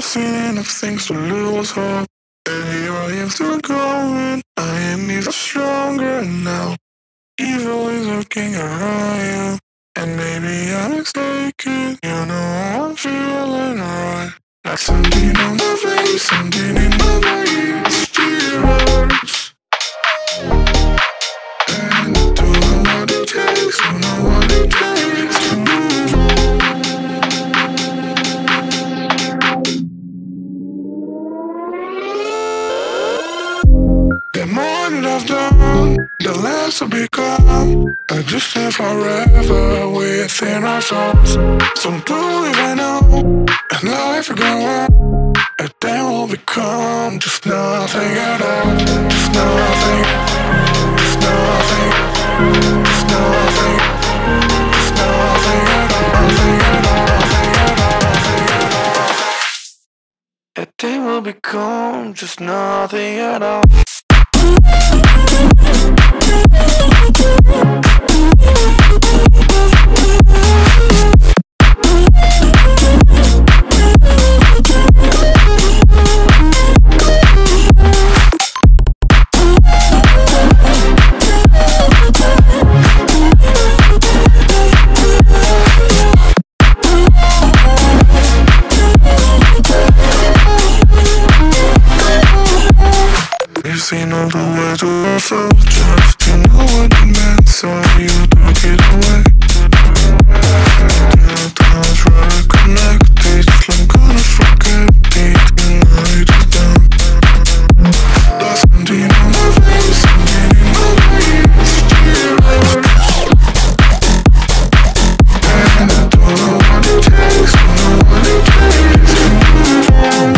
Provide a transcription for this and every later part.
seen enough things to lose hope, and here I am still going. I am even stronger now. Evil is lurking around you, and maybe I'm mistaken. You know I'm feeling right, like something on my face, something in my veins still hurts. And I don't know what it takes, don't know what it takes to move on. The more that I've done, the less I become. I just live forever within our souls. Some do even know, and life will go on, and then we'll become just nothing at all. Just nothing, just nothing, just nothing, just nothing at all, nothing at all, nothing at all, nothing at all. And then we'll become just nothing at all. You've seen all the way to yourself, just you know what it meant, so you took it away. You don't try to connect it, I'm gonna forget it, tonight is done. There's something on my face, something in my veins, still hurts. And I don't know what it takes, don't know what it takes to move on.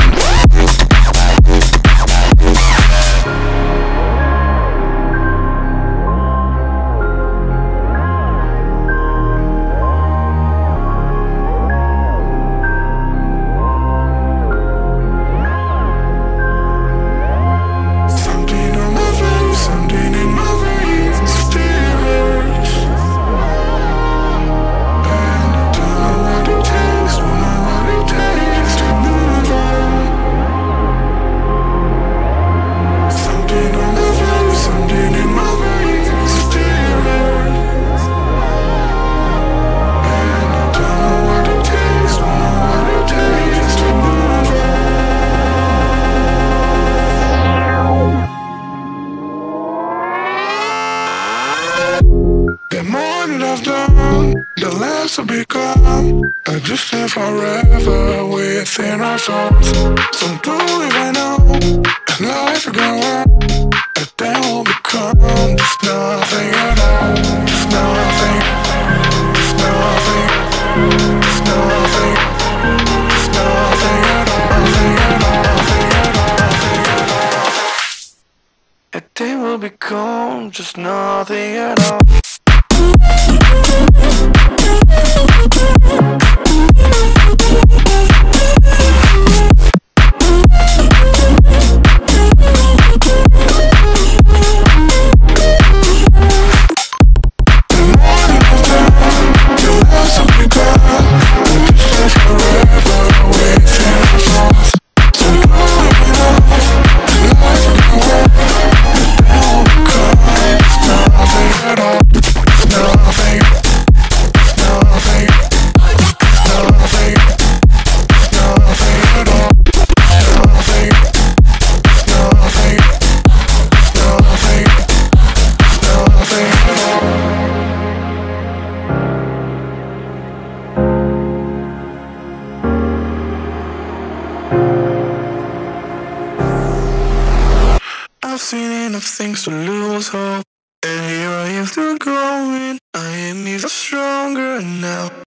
The more that I've done, the less I become. I just live forever within our souls. Some do even know, and life will go on, and then we'll become just nothing at all. Just nothing, just nothing, just nothing, just nothing at all, nothing at all, nothing at all, nothing at all. And then we'll become just nothing at all. I've seen enough things to lose hope, and here I am still going. I am even stronger now.